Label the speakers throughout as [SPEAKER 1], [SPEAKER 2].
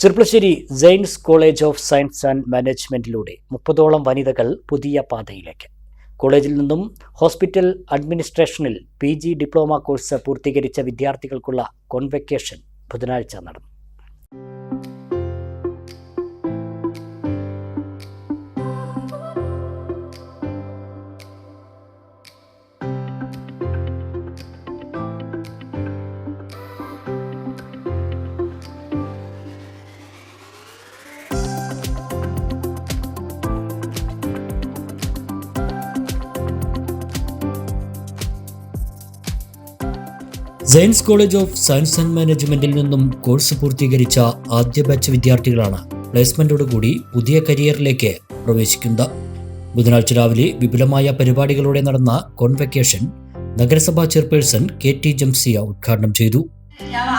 [SPEAKER 1] Cherpulassery Sains college of science and മാനേജ്മെന്റിലൂടെ 30ഓളം വനിതകൾ പുതിയ പാതയിലേക്ക്. കോളേജിൽ നിന്നും ഹോസ്പിറ്റൽ അഡ്മിനിസ്ട്രേഷനിൽ PG ഡിപ്ലോമ കോഴ്സ് പൂർത്തീകരിച്ച വിദ്യാർത്ഥികൾക്കുള്ള കോൺവെക്കേഷൻ ബുധനാഴ്ച നടന്നു. Sains college of science and മാനേജ്മെന്റിൽ നിന്നും കോഴ്സ് പൂർത്തീകരിച്ച ആദ്യ ബാച്ച് വിദ്യാർത്ഥികളാണ് പ്ലേസ്മെന്റോടുകൂടി പുതിയ കരിയറിലേക്ക് പ്രവേശിക്കുന്നത്. ബുധനാഴ്ച രാവിലെ വിപുലമായ പരിപാടികളോടെ നടന്ന കോൺവെക്കേഷൻ നഗരസഭാ ചെയർപേഴ്സൺ KT ജംസിയ ഉദ്ഘാടനം ചെയ്തു.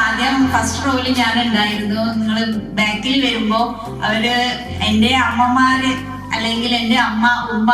[SPEAKER 2] ആദ്യം ഫസ്റ്റ് റോയിൽ ഞാൻ ഉണ്ടായിരുന്നു. നിങ്ങൾ ബാക്കിൽ വരുമ്പോൾ അവര് എൻ്റെ അമ്മമാര് അല്ലെങ്കിൽ എൻ്റെ ഉമ്മ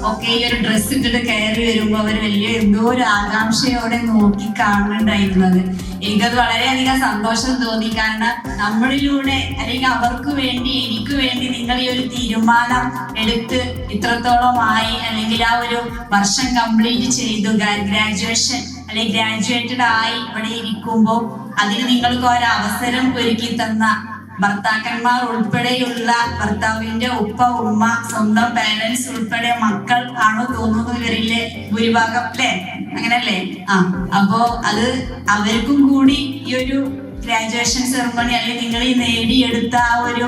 [SPEAKER 2] ഒക്കെ ഈ ഒരു ഡ്രസ്സ് ഇട്ടിട്ട് കയറി വരുമ്പോൾ അവർ വലിയ എന്തോ ഒരു ആകാംക്ഷയോടെ നോക്കി കാണുന്നുണ്ടായിരുന്നത്. എനിക്കത് വളരെയധികം സന്തോഷം തോന്നി. കാരണം നമ്മളിലൂടെ അല്ലെങ്കിൽ അവർക്ക് വേണ്ടി എനിക്ക് വേണ്ടി നിങ്ങൾ ഈ ഒരു തീരുമാനം എടുത്ത് ഇത്രത്തോളമായി അല്ലെങ്കിൽ ആ ഒരു വർഷം കംപ്ലീറ്റ് ചെയ്തു ഗ്രാജുവേഷൻ അല്ലെങ്കിൽ ഗ്രാജുവേറ്റഡ് ആയി ഇവിടെ ഇരിക്കുമ്പോൾ അതിന് നിങ്ങൾക്ക് ഒരു അവസരം ഒരുക്കി തന്ന ഭർത്താക്കന്മാർ ഉൾപ്പെടെയുള്ള ഭർത്താവിന്റെ ഉപ്പ ഉമ്മ സ്വന്തം പാരന്റ്സ് ഉൾപ്പെടെ മക്കൾ ആണ് തോന്നുന്നു ഇവരിലെ ഭൂരിഭാഗം, അല്ലേ? അങ്ങനല്ലേ? അപ്പോ അത് അവർക്കും കൂടി ഈ ഒരു ഗ്രാജുവേഷൻ സെറമണി അല്ലെങ്കിൽ നിങ്ങൾ ഈ നേടിയെടുത്ത ആ ഒരു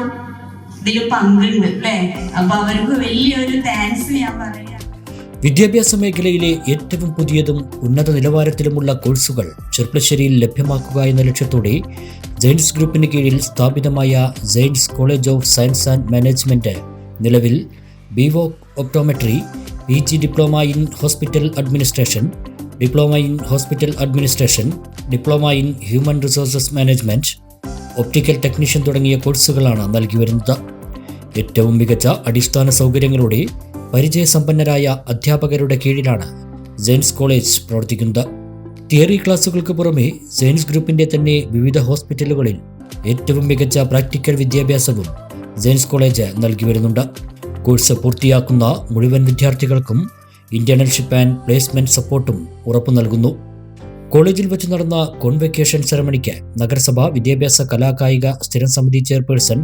[SPEAKER 2] ഇതിൽ പങ്കുണ്ട്, അല്ലേ? അപ്പൊ അവർക്ക് വലിയൊരു താങ്ക്സ് ഞാൻ പറയാം.
[SPEAKER 1] വിദ്യാഭ്യാസ മേഖലയിലെ ഏറ്റവും പുതിയതും ഉന്നത നിലവാരത്തിലുമുള്ള കോഴ്സുകൾ ചെർപ്പളശ്ശേരിയിൽ ലഭ്യമാക്കുക എന്ന ലക്ഷ്യത്തോടെ സെയിൻസ് ഗ്രൂപ്പിന് കീഴിൽ സ്ഥാപിതമായ saints college of science and management നിലവിൽ BVoc optometry, PG diploma in hospital administration, diploma in hospital administration, diploma in human resources management, optical technician തുടങ്ങിയ കോഴ്സുകളാണ് നൽകി വരുന്നത്. ഏറ്റവും മികച്ച അടിസ്ഥാന സൗകര്യങ്ങളോടെ പരിചയസമ്പന്നരായ അധ്യാപകരുടെ കീഴിലാണ് സെയിൻസ് കോളേജ് പ്രവർത്തിക്കുന്നത്. തിയറി ക്ലാസുകൾക്ക് പുറമെ സെയിൻസ് ഗ്രൂപ്പിന്റെ തന്നെ വിവിധ ഹോസ്പിറ്റലുകളിൽ ഏറ്റവും മികച്ച പ്രാക്ടിക്കൽ വിദ്യാഭ്യാസവും സെയിൻസ് കോളേജ് നൽകി വരുന്നുണ്ട്. കോഴ്സ് പൂർത്തിയാക്കുന്ന മുഴുവൻ വിദ്യാർത്ഥികൾക്കും ഇന്റേൺഷിപ്പ് ആൻഡ് പ്ലേസ്മെന്റ് സപ്പോർട്ടും ഉറപ്പു നൽകുന്നു. കോളേജിൽ വെച്ച് നടന്ന കോൺവെക്കേഷൻ സെറമണിക്ക് നഗരസഭ വിദ്യാഭ്യാസ കലാകായിക സ്ഥിരം സമിതി ചെയർപേഴ്സൺ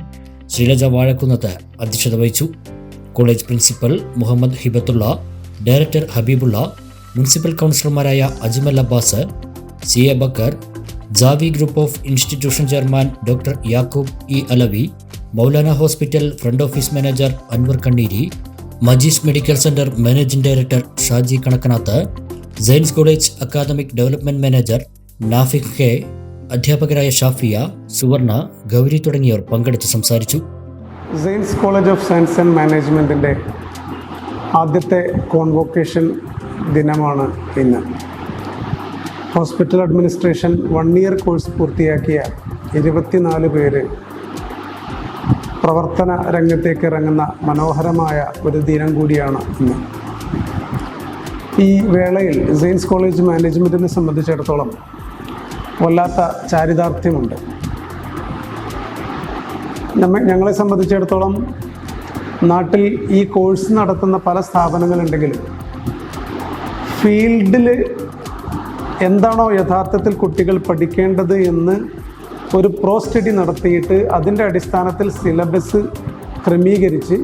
[SPEAKER 1] ശ്രീലജ വാഴക്കുന്നത്ത് അധ്യക്ഷത വഹിച്ചു. College principal Muhammad Hibathulla, director Habeebulla, municipal കൗൺസിലർമാരായ Ajmal Abbas, CA Bakker, Javi group of institution chairman doctor Yakub Alavi, Maulana hospital front office manager Anvar Kanneeri, Majees medical centre managing director Shaji Kanakkanath, Sains college academic development manager Nafiq K, അധ്യാപകരായ ഷാഫിയ, സുവർണ, ഗൗരി തുടങ്ങിയവർ പങ്കെടുത്ത് സംസാരിച്ചു.
[SPEAKER 3] Sains college of science and മാനേജ്മെൻറ്റിൻ്റെ ആദ്യത്തെ കോൺവൊക്കേഷൻ ദിനമാണ് ഇന്ന്. ഹോസ്പിറ്റൽ അഡ്മിനിസ്ട്രേഷൻ 1 ഇയർ കോഴ്സ് പൂർത്തിയാക്കിയ 24 പേര് പ്രവർത്തന രംഗത്തേക്ക് ഇറങ്ങുന്ന മനോഹരമായ ഒരു ദിനം കൂടിയാണ് ഇന്ന്. ഈ വേളയിൽ സെയിൻസ് കോളേജ് മാനേജ്മെൻറ്റിനെ സംബന്ധിച്ചിടത്തോളം വല്ലാത്ത ചാരിതാർത്ഥ്യമുണ്ട്. ഞങ്ങളെ സംബന്ധിച്ചിടത്തോളം നാട്ടിൽ ഈ കോഴ്സ് നടത്തുന്ന പല സ്ഥാപനങ്ങളുണ്ടെങ്കിലും ഫീൽഡിൽ എന്താണോ യഥാർത്ഥത്തിൽ കുട്ടികൾ പഠിക്കേണ്ടത് എന്ന് ഒരു പ്രോ സ്റ്റഡി നടത്തിയിട്ട് അതിൻ്റെ അടിസ്ഥാനത്തിൽ സിലബസ് ക്രമീകരിച്ച്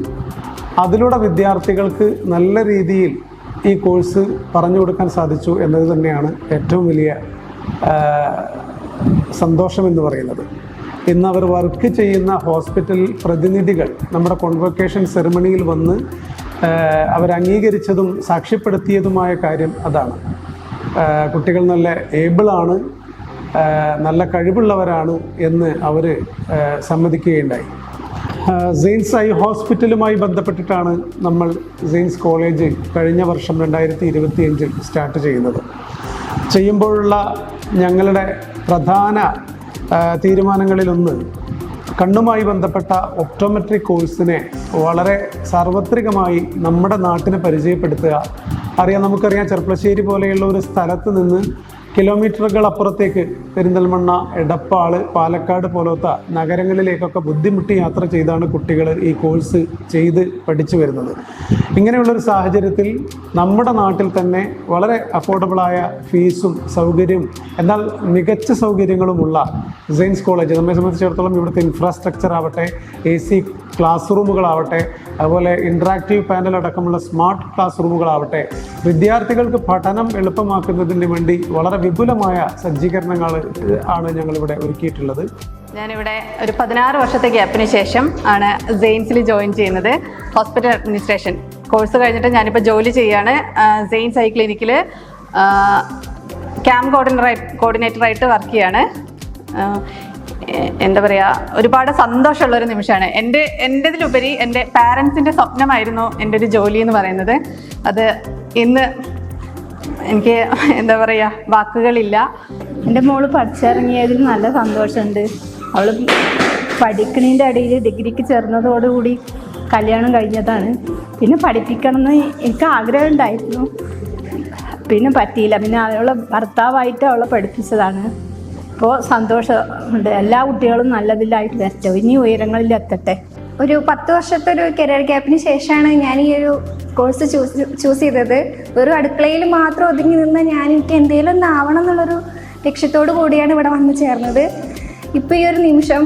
[SPEAKER 3] അതിലൂടെ വിദ്യാർത്ഥികൾക്ക് നല്ല രീതിയിൽ ഈ കോഴ്സ് പറഞ്ഞു കൊടുക്കാൻ സാധിച്ചു എന്നത് തന്നെയാണ് ഏറ്റവും വലിയ സന്തോഷമെന്ന് പറയുന്നത്. ഇന്ന് അവർ വർക്ക് ചെയ്യുന്ന ഹോസ്പിറ്റൽ പ്രതിനിധികൾ നമ്മുടെ കോൺവൊക്കേഷൻ സെറിമണിയിൽ വന്ന് അവരംഗീകരിച്ചതും സാക്ഷ്യപ്പെടുത്തിയതുമായ കാര്യം അതാണ്. കുട്ടികൾ നല്ല ഏബിളാണ്, നല്ല കഴിവുള്ളവരാണ് എന്ന് അവർ സമ്മതിക്കുകയുണ്ടായി. സെയിൻസ് ഐ ഹോസ്പിറ്റലുമായി ബന്ധപ്പെട്ടിട്ടാണ് നമ്മൾ സെയിൻസ് കോളേജ് കഴിഞ്ഞ വർഷം 2025 സ്റ്റാർട്ട് ചെയ്യുമ്പോഴുള്ള ഞങ്ങളുടെ പ്രധാന തീരുമാനങ്ങളിലൊന്ന് കണ്ണുമായി ബന്ധപ്പെട്ട ഒപ്റ്റോമെട്രി കോഴ്സിനെ വളരെ സാർവത്രികമായി നമ്മുടെ നാട്ടിന് പരിചയപ്പെടുത്തുക. നമുക്കറിയാം ചെർപ്പളശ്ശേരി പോലെയുള്ള ഒരു സ്ഥലത്ത് നിന്ന് കിലോമീറ്ററുകൾ അപ്പുറത്തേക്ക് പെരിന്തൽമണ്ണ, എടപ്പാൾ, പാലക്കാട് പോലത്തെ നഗരങ്ങളിലേക്കൊക്കെ ബുദ്ധിമുട്ടി യാത്ര ചെയ്താണ് കുട്ടികൾ ഈ കോഴ്സ് ചെയ്ത് പഠിച്ചു വരുന്നത്. ഇങ്ങനെയുള്ളൊരു സാഹചര്യത്തിൽ നമ്മുടെ നാട്ടിൽ തന്നെ വളരെ അഫോർഡബിളായ ഫീസും സൗകര്യവും എന്നാൽ മികച്ച സൗകര്യങ്ങളുമുള്ള സെയിൻസ് കോളേജ്, നമ്മെ സംബന്ധിച്ചിടത്തോളം ഇവിടുത്തെ ഇൻഫ്രാസ്ട്രക്ചർ ആവട്ടെ, AC ക്ലാസ് റൂമുകളാവട്ടെ, അതുപോലെ ഇൻട്രാക്റ്റീവ് പാനൽ അടക്കമുള്ള സ്മാർട്ട് ക്ലാസ് റൂമുകളാവട്ടെ, വിദ്യാർത്ഥികൾക്ക് പഠനം എളുപ്പമാക്കുന്നതിന് വേണ്ടി വളരെ വിപുലമായ സജ്ജീകരണങ്ങൾ ആണ് ഞങ്ങളിവിടെ ഒരുക്കിയിട്ടുള്ളത്.
[SPEAKER 4] ഞാനിവിടെ ഒരു 16 വർഷത്തെ ഗ്യാപ്പിന് ശേഷം ആണ് സെയിൻസിൽ ജോയിൻ ചെയ്യുന്നത്. ഹോസ്പിറ്റൽ അഡ്മിനിസ്ട്രേഷൻ കോഴ്സ് കഴിഞ്ഞിട്ട് ഞാനിപ്പോൾ ജോലി ചെയ്യാണ്. സെയിൻസ് ഐ ക്ലിനിക്കിൽ ക്യാമ്പ് കോർഡിനേറ്ററായിട്ട് വർക്ക് ചെയ്യാണ്. എന്താ പറയുക, ഒരുപാട് സന്തോഷമുള്ളൊരു നിമിഷമാണ്. എൻ്റെതിലുപരി എൻ്റെ പാരൻസിൻ്റെ സ്വപ്നമായിരുന്നു എൻ്റെ ഒരു ജോലി എന്ന് പറയുന്നത്. അത് ഇന്ന് എനിക്ക് എന്താ പറയുക, വാക്കുകളില്ല.
[SPEAKER 5] എൻ്റെ മോള് പഠിച്ചിറങ്ങിയതിൽ നല്ല സന്തോഷമുണ്ട്. അവൾ പഠിക്കണതിൻ്റെ ഇടയിൽ ഡിഗ്രിക്ക് ചേർന്നതോടുകൂടി കല്യാണം കഴിഞ്ഞതാണ്. പിന്നെ പഠിപ്പിക്കണമെന്ന് എനിക്ക് ആഗ്രഹം ഉണ്ടായിരുന്നു, പിന്നെ പറ്റിയില്ല. പിന്നെ അവളെ ഭർത്താവായിട്ട് അവളെ പഠിപ്പിച്ചതാണ്. ഇപ്പോൾ സന്തോഷമുണ്ട്. എല്ലാ കുട്ടികളും നല്ലതിലായിട്ട് വരട്ടെ, ഇനി ഉയരങ്ങളിൽ എത്തട്ടെ.
[SPEAKER 6] ഒരു 10 വർഷത്തെ ഒരു കരിയർ ഗ്യാപ്പിന് ശേഷമാണ് ഞാൻ ഈ ഒരു കോഴ്സ് ചൂസ് ചെയ്തത്. വെറും അടുക്കളയിൽ മാത്രം ഒതുങ്ങി നിന്ന് എനിക്ക് എന്തെങ്കിലും ഒന്ന് ആവണം എന്നുള്ളൊരു ലക്ഷ്യത്തോടു കൂടിയാണ് ഇവിടെ വന്ന് ചേർന്നത്. ഇപ്പോൾ ഈ ഒരു നിമിഷം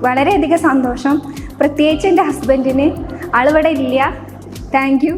[SPEAKER 6] വളരെയധികം സന്തോഷം. പ്രത്യേകിച്ച് എൻ്റെ ഹസ്ബൻഡിന്, ആളിവിടെ ഇല്ല. Thank you.